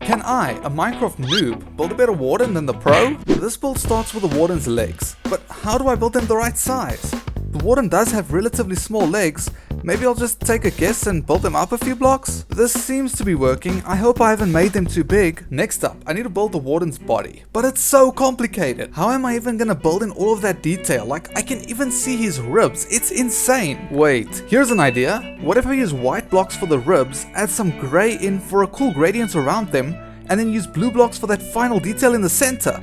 Can I, a Minecraft noob, build a better warden than the pro? This build starts with the warden's legs, but how do I build them the right size? The warden does have relatively small legs. Maybe I'll just take a guess and build them up a few blocks? This seems to be working. I hope I haven't made them too big. Next up, I need to build the warden's body. But it's so complicated. How am I even gonna build in all of that detail? Like, I can even see his ribs. It's insane. Wait, here's an idea. What if I use white blocks for the ribs, add some gray in for a cool gradient around them, and then use blue blocks for that final detail in the center?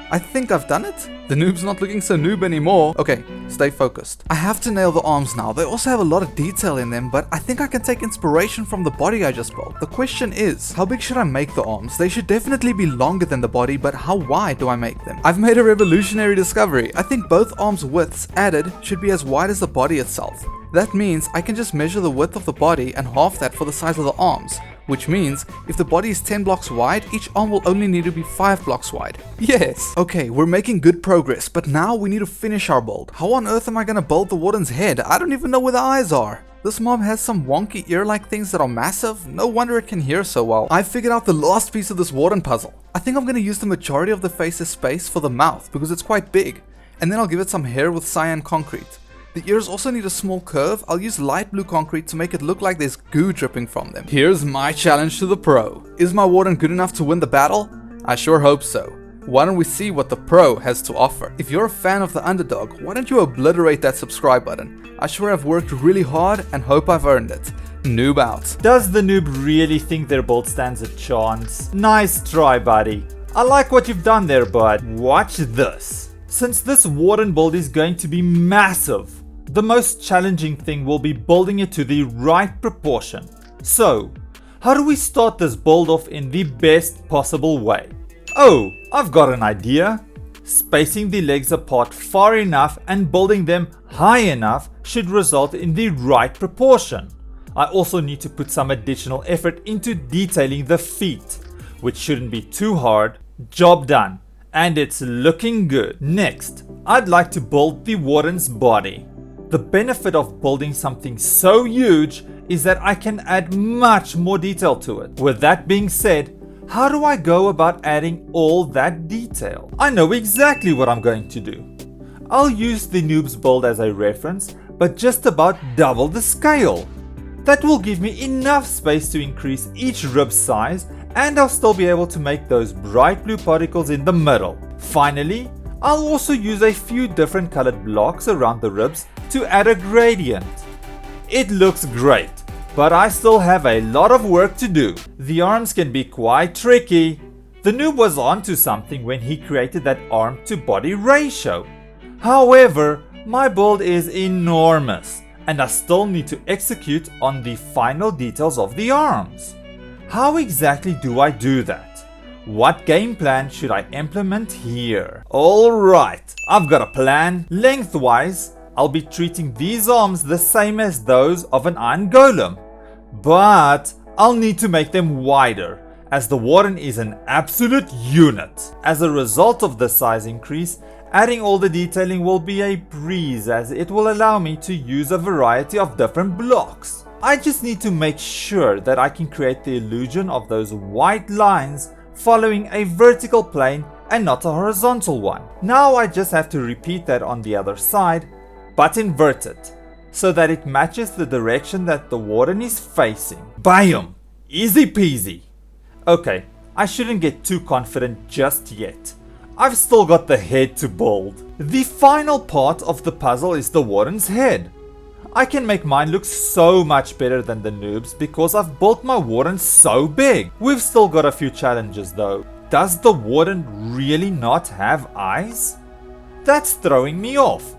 I think I've done it. The noob's not looking so noob anymore. Okay, stay focused. I have to nail the arms now. They also have a lot of detail in them, but I think I can take inspiration from the body I just built. The question is, how big should I make the arms? They should definitely be longer than the body, but how wide do I make them? I've made a revolutionary discovery. I think both arms widths added should be as wide as the body itself. That means I can just measure the width of the body and half that for the size of the arms. Which means, if the body is 10 blocks wide, each arm will only need to be 5 blocks wide. Yes! Okay, we're making good progress, but now we need to finish our build. How on earth am I gonna build the warden's head? I don't even know where the eyes are. This mob has some wonky ear-like things that are massive. No wonder it can hear so well. I figured out the last piece of this warden puzzle. I think I'm gonna use the majority of the face's space for the mouth, because it's quite big. And then I'll give it some hair with cyan concrete. The ears also need a small curve. I'll use light blue concrete to make it look like there's goo dripping from them. Here's my challenge to the pro. Is my warden good enough to win the battle? I sure hope so. Why don't we see what the pro has to offer? If you're a fan of the underdog, why don't you obliterate that subscribe button? I sure have worked really hard and hope I've earned it. Noob out. Does the noob really think their build stands a chance? Nice try, buddy. I like what you've done there, bud. Watch this. Since this warden build is going to be massive, the most challenging thing will be building it to the right proportion. So, how do we start this build off in the best possible way? Oh, I've got an idea. Spacing the legs apart far enough and building them high enough should result in the right proportion. I also need to put some additional effort into detailing the feet, which shouldn't be too hard. Job done. And it's looking good. Next, I'd like to build the warden's body. The benefit of building something so huge is that I can add much more detail to it. With that being said, how do I go about adding all that detail? I know exactly what I'm going to do. I'll use the noob's build as a reference, but just about double the scale. That will give me enough space to increase each rib size, and I'll still be able to make those bright blue particles in the middle. Finally, I'll also use a few different colored blocks around the ribs to add a gradient. It looks great, but I still have a lot of work to do. The arms can be quite tricky. The noob was onto something when he created that arm to body ratio. However, my build is enormous, and I still need to execute on the final details of the arms. How exactly do I do that? What game plan should I implement here? Alright, I've got a plan. Lengthwise, I'll be treating these arms the same as those of an iron golem. But I'll need to make them wider, as the warden is an absolute unit. As a result of the size increase, adding all the detailing will be a breeze, as it will allow me to use a variety of different blocks. I just need to make sure that I can create the illusion of those white lines following a vertical plane and not a horizontal one. Now I just have to repeat that on the other side, but invert it, so that it matches the direction that the warden is facing. Bam! Easy peasy. Okay, I shouldn't get too confident just yet. I've still got the head to build. The final part of the puzzle is the warden's head. I can make mine look so much better than the noob's because I've built my warden so big. We've still got a few challenges though. Does the warden really not have eyes? That's throwing me off.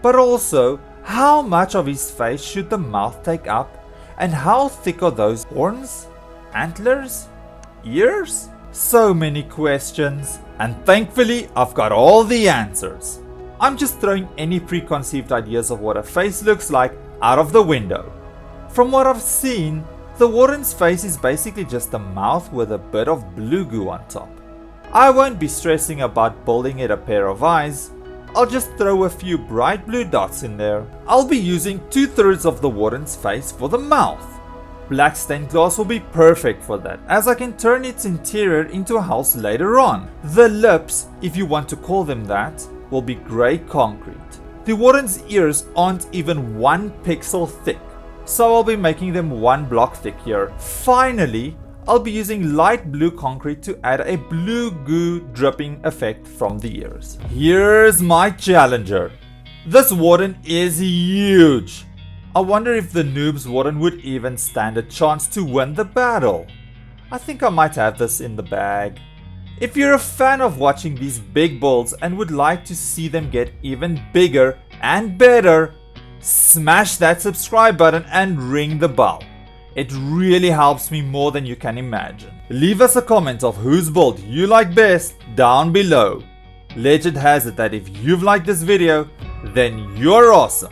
But also, how much of his face should the mouth take up? And how thick are those horns? Antlers? Ears? So many questions. And thankfully, I've got all the answers. I'm just throwing any preconceived ideas of what a face looks like out of the window. From what I've seen, the warden's face is basically just a mouth with a bit of blue goo on top. I won't be stressing about building it a pair of eyes. I'll just throw a few bright blue dots in there. I'll be using 2/3 of the warden's face for the mouth. Black stained glass will be perfect for that, as I can turn its interior into a house later on. The lips, if you want to call them that, will be grey concrete. The Warden's ears aren't even 1 pixel thick, so I'll be making them 1 block thick here. Finally, I'll be using light blue concrete to add a blue goo dripping effect from the ears. Here's my challenger. This Warden is huge. I wonder if the Noob's Warden would even stand a chance to win the battle. I think I might have this in the bag. If you're a fan of watching these big builds and would like to see them get even bigger and better, smash that subscribe button and ring the bell. It really helps me more than you can imagine. Leave us a comment of whose build you like best down below. Legend has it that if you've liked this video, then you're awesome.